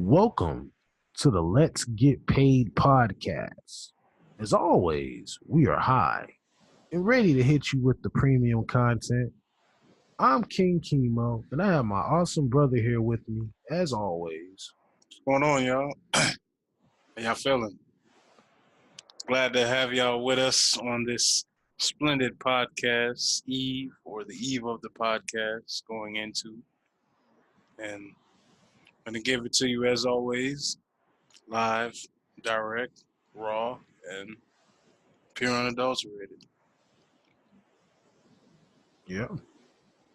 Welcome to the Let's Get Paid podcast. As always, we are high and ready to hit you with the premium content. I'm King Chemo, and I have my awesome brother here with me, as always. What's going on, y'all? How y'all feeling? Glad to have y'all with us on this splendid podcast, eve or the eve of the podcast going into. And I'm going to give it to you as always, live, direct, raw, and pure unadulterated. Yeah,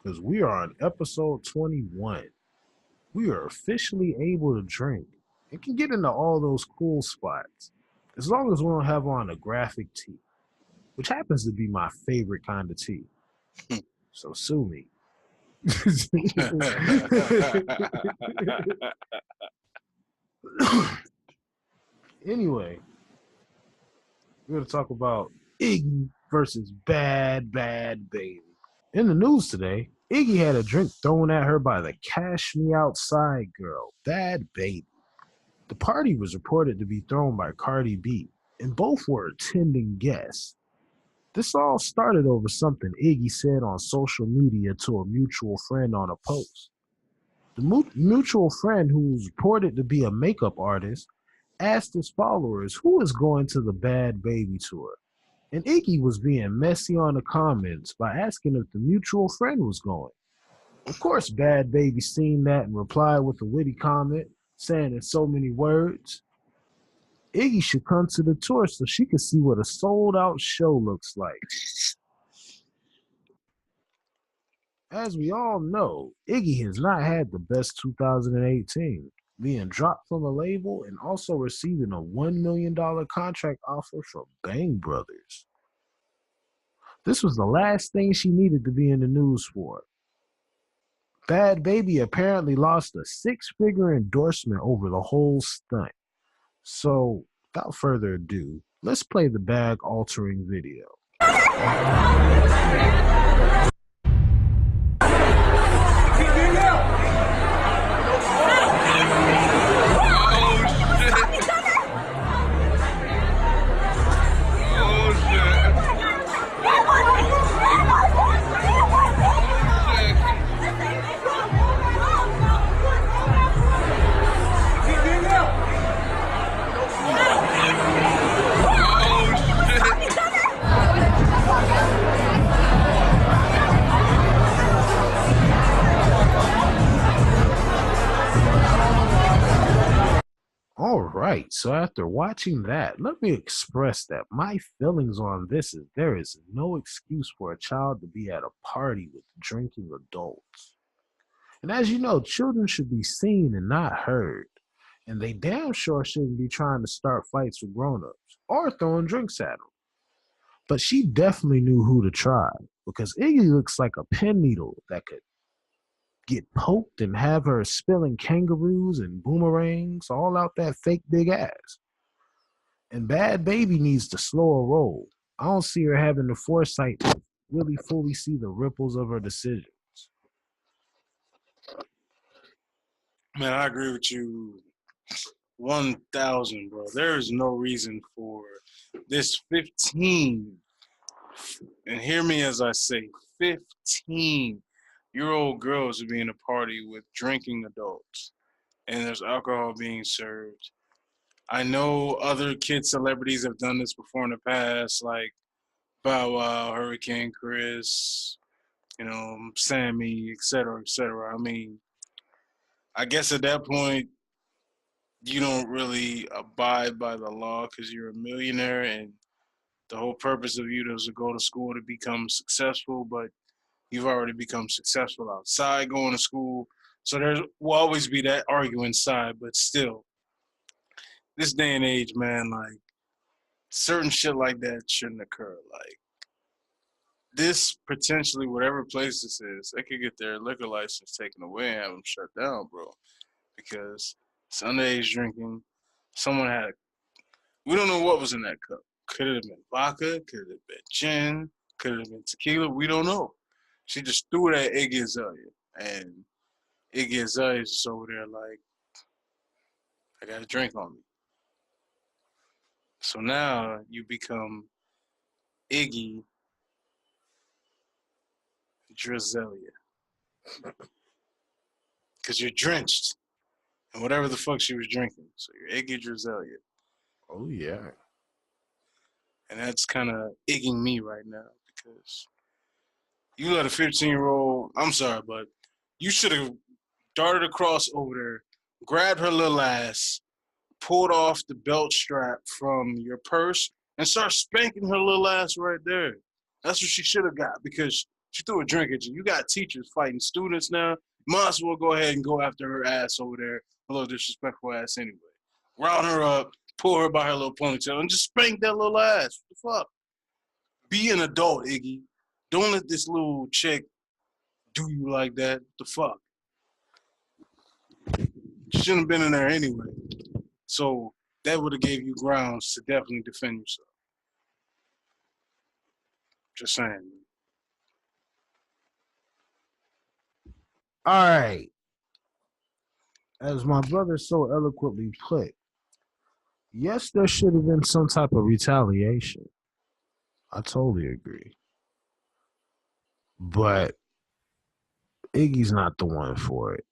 because we are on episode 21. We are officially able to drink and can get into all those cool spots, as long as we don't have on a graphic tee, which happens to be my favorite kind of tea. So sue me. Anyway, we're going to talk about Iggy versus Bhad Babie. In the news today, Iggy had a drink thrown at her by the Cash Me Outside girl, Bhad Babie. The party was reported to be thrown by Cardi B, and both were attending guests. This all started over something Iggy said on social media to a mutual friend on a post. The mutual friend, who was reported to be a makeup artist, asked his followers who is going to the Bhad Babie tour. And Iggy was being messy on the comments by asking if the mutual friend was going. Of course, Bhad Babie seen that and replied with a witty comment, saying in so many words, Iggy should come to the tour so she can see what a sold-out show looks like. As we all know, Iggy has not had the best 2018, being dropped from a label and also receiving a $1 million contract offer from Bang Brothers. This was the last thing she needed to be in the news for. Bhad Babie apparently lost a six-figure endorsement over the whole stunt. So, without further ado, let's play the bag-altering video. All right, so after watching that, let me express that my feelings on this is there is no excuse for a child to be at a party with drinking adults. And as you know, children should be seen and not heard. And they damn sure shouldn't be trying to start fights with grown-ups or throwing drinks at them. But she definitely knew who to try, because Iggy looks like a pin needle that could get poked and have her spilling kangaroos and boomerangs all out that fake big ass. And Bhad Babie needs to slow her roll. I don't see her having the foresight to really fully see the ripples of her decisions. Man, I agree with you 1,000, bro. There is no reason for this 15, and hear me as I say, 15-year-old girls to be in a party with drinking adults, and there's alcohol being served. I know other kid celebrities have done this before in the past, like Bow Wow, Hurricane Chris, Sammy, et cetera, et cetera. I mean, I guess at that point, you don't really abide by the law because you're a millionaire, and the whole purpose of you is to go to school to become successful, but you've already become successful outside going to school. So there will always be that arguing side, but still, this day and age, man, like, certain shit like that shouldn't occur. Like, this potentially, whatever place this is, they could get their liquor license taken away and have them shut down, bro. Because it's underage drinking. Someone had, we don't know what was in that cup. Could it have been vodka? Could it have been gin? Could it have been tequila? We don't know. She just threw it at Iggy Azalea. And Iggy Azalea is just over there like, I got a drink on me. So now you become Iggy Drizelia because you're drenched in whatever the fuck she was drinking. So you're Iggy Drizelia. Oh yeah. And that's kind of igging me right now because you let a 15-year-old, I'm sorry, but you should have darted across over there, grabbed her little ass, pulled off the belt strap from your purse, and start spanking her little ass right there. That's what she should have got because she threw a drink at you. You got teachers fighting students now. Might as well go ahead and go after her ass over there, a little disrespectful ass anyway. Round her up, pull her by her little ponytail, and just spank that little ass. What the fuck? Be an adult, Iggy. Don't let this little chick do you like that. What the fuck? You shouldn't have been in there anyway. So that would have gave you grounds to definitely defend yourself. Just saying. All right. As my brother so eloquently put, yes, there should have been some type of retaliation. I totally agree. But Iggy's not the one for it.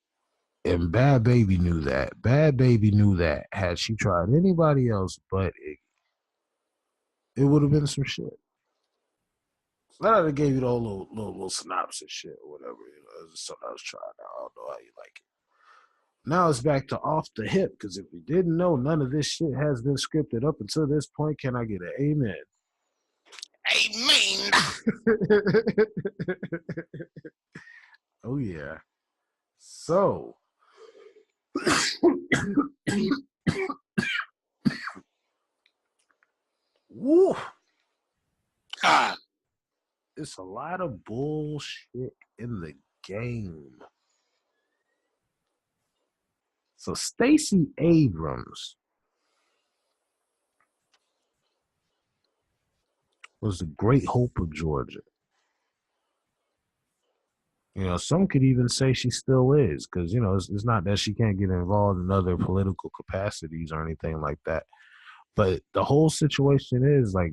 And Bad Baby knew that. Bad Baby knew that had she tried anybody else but Iggy, it would have been some shit. So that I gave you the whole little synopsis shit or whatever. It's something I was trying out. I don't know how you like it. Now it's back to off the hip, because if you didn't know, none of this shit has been scripted up until this point. Can I get an amen? Amen. Oh, yeah. So, woo, Ah, it's a lot of bullshit in the game. So, Stacy Abrams was the great hope of Georgia. You know, some could even say she still is, because, you know, it's not that she can't get involved in other political capacities or anything like that. But the whole situation is like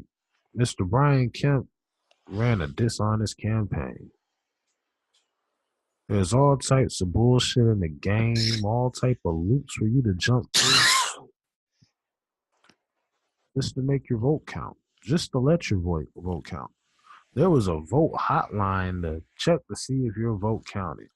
Mr. Brian Kemp ran a dishonest campaign. There's all types of bullshit in the game, all type of loops for you to jump through just to make your vote count, just to let your vote count. There was a vote hotline to check to see if your vote counted.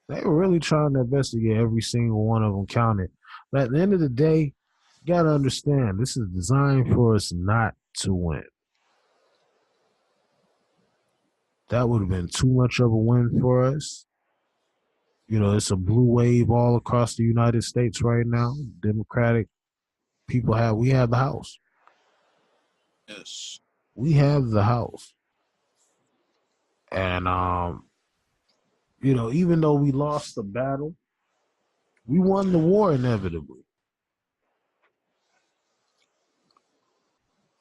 They were really trying their best to get every single one of them counted. But at the end of the day, you got to understand, this is designed for us not to win. That would have been too much of a win for us. You know, it's a blue wave all across the United States right now. Democratic people we have the House. yes. We have the House. And you know, even though we lost the battle, we won the war inevitably.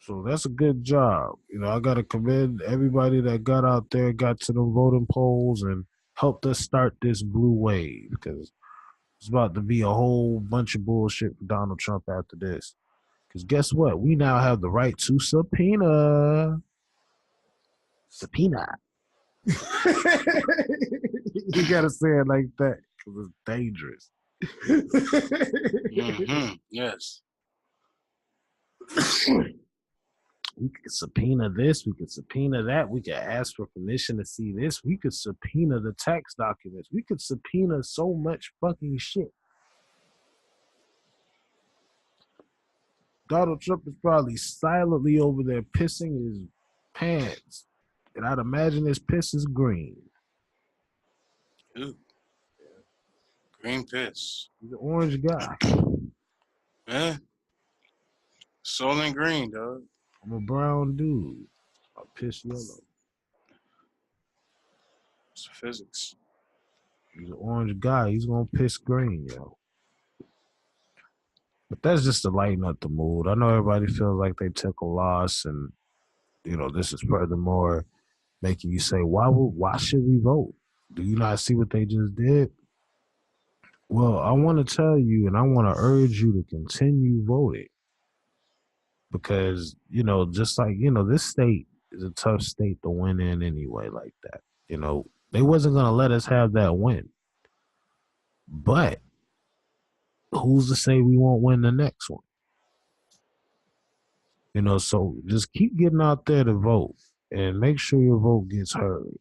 So that's a good job. You know, I got to commend everybody that got out there, got to the voting polls, and helped us start this blue wave, because it's about to be a whole bunch of bullshit for Donald Trump after this. Because guess what? We now have the right to subpoena. Subpoena. You got to say it like that because it's dangerous. Mm-hmm. Yes. We could subpoena this. We could subpoena that. We could ask for permission to see this. We could subpoena the tax documents. We could subpoena so much fucking shit. Donald Trump is probably silently over there pissing his pants. And I'd imagine his piss is green. Ooh. Green piss. He's an orange guy. Eh? Soylent Green, dog. I'm a brown dude. I piss yellow. It's physics. He's an orange guy. He's gonna piss green, yo. But that's just to lighten up the mood. I know everybody feels like they took a loss, and you know this is furthermore making you say, why should we vote? Do you not see what they just did? Well, I want to tell you, and I want to urge you to continue voting because just like this state is a tough state to win in anyway. Like that, they wasn't gonna let us have that win, but who's to say we won't win the next one? So just keep getting out there to vote and make sure your vote gets heard.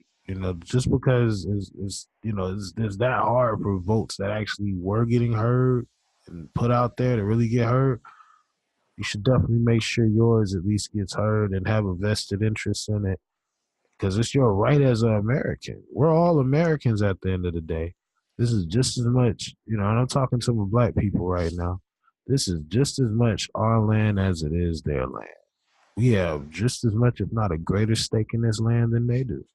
Just because it's that hard for votes that actually were getting heard and put out there to really get heard. You should definitely make sure yours at least gets heard and have a vested interest in it because it's your right as an American. We're all Americans at the end of the day. This is just as much, and I'm talking to my black people right now. This is just as much our land as it is their land. We have just as much, if not a greater stake in this land than they do.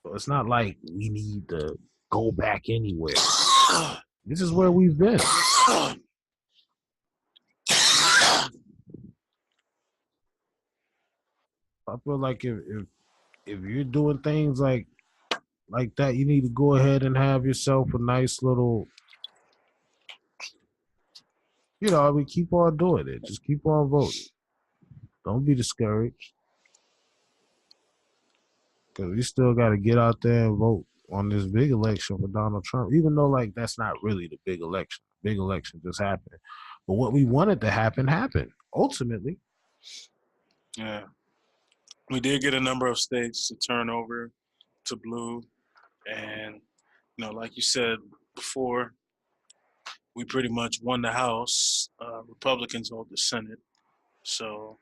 So it's not like we need to go back anywhere. This is where we've been. I feel like if you're doing things like that, you need to go ahead and have yourself a nice little, I mean, keep on doing it. Just keep on voting. Don't be discouraged because we still got to get out there and vote on this big election for Donald Trump, even though like that's not really the big election. Big election just happened. But what we wanted to happen happened ultimately. Yeah, we did get a number of states to turn over to blue, and like you said before, we pretty much won the House. Republicans hold the Senate, so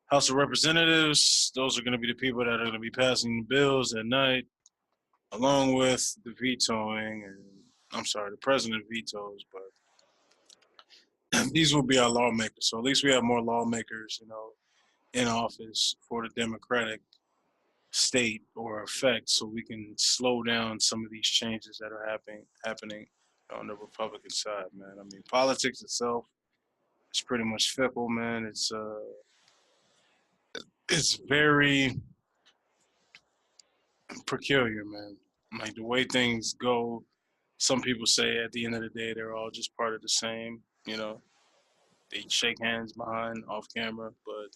House of Representatives, those are going to be the people that are going to be passing the bills at night, along with the vetoing, and I'm sorry, the president vetoes, but these will be our lawmakers. So at least we have more lawmakers, in office for the Democratic state or effect, so we can slow down some of these changes that are happening on the Republican side, man. I mean, politics itself is pretty much fickle, man. It's very peculiar, man. Like the way things go, some people say at the end of the day they're all just part of the same. They shake hands behind off camera, but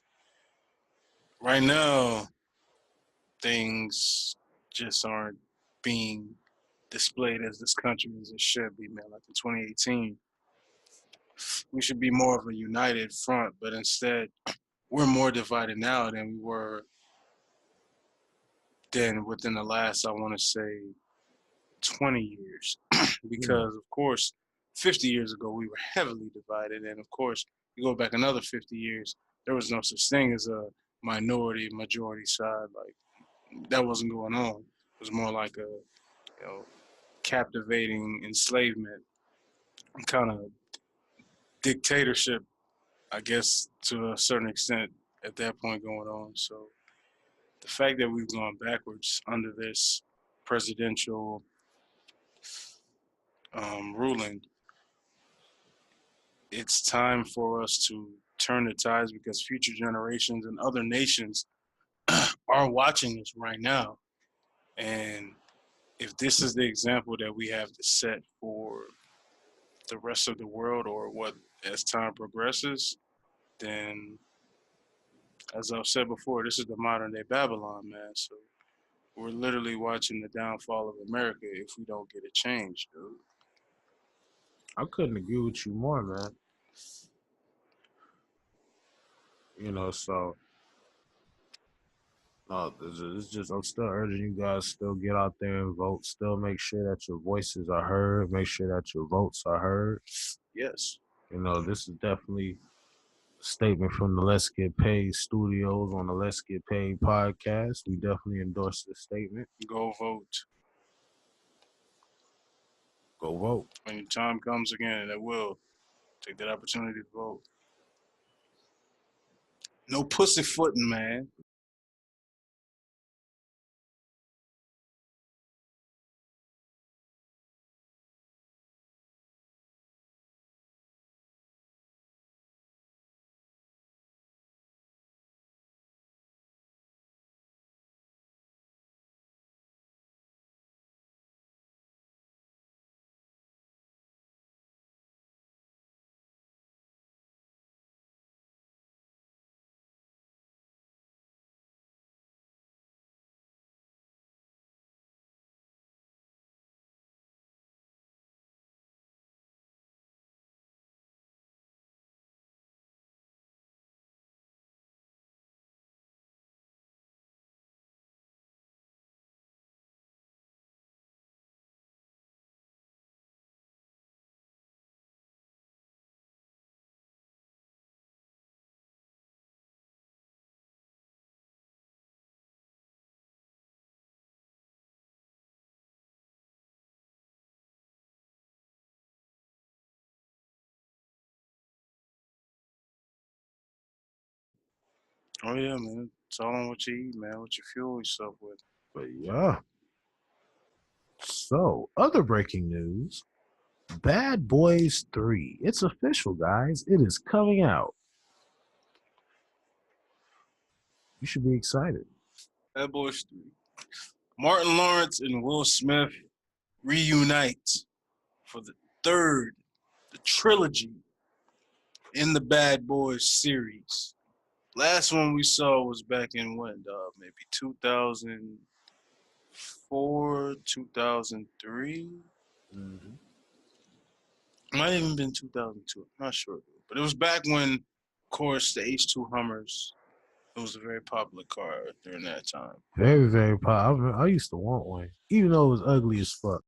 right now things just aren't being displayed as this country as it should be, man. Like in 2018, we should be more of a united front, but instead we're more divided now than we were then within the last, I want to say, 20 years. Yeah. Because, of course, 50 years ago, we were heavily divided. And, of course, you go back another 50 years, there was no such thing as a minority, majority side. Like, that wasn't going on. It was more like a, captivating enslavement, kind of dictatorship, I guess, to a certain extent at that point going on. So the fact that we've gone backwards under this presidential ruling, it's time for us to turn the tides because future generations and other nations are watching us right now. And if this is the example that we have to set for the rest of the world or what as time progresses, then as I've said before, this is the modern day Babylon, man. So we're literally watching the downfall of America if we don't get it changed, dude. I couldn't agree with you more, man. So no, it's just I'm still urging you guys still get out there and vote. Still make sure that your voices are heard. Make sure that your votes are heard. Yes. This is definitely a statement from the Let's Get Paid Studios on the Let's Get Paid podcast. We definitely endorse this statement. Go vote. Go vote. When your time comes again, and it will, take that opportunity to vote. No pussyfooting, man. Oh yeah, man. It's all on what you eat, man. What you fuel yourself with. But yeah. So, other breaking news. Bad Boys 3. It's official, guys. It is coming out. You should be excited. Bad Boys 3. Martin Lawrence and Will Smith reunite for the third, the trilogy in the Bad Boys series. Last one we saw was back in when, maybe 2004, 2003. Mm-hmm. Might have even been 2002. I'm not sure. But it was back when, of course, the H2 Hummers, it was a very popular car during that time. Very, very popular. I used to want one, even though it was ugly as fuck.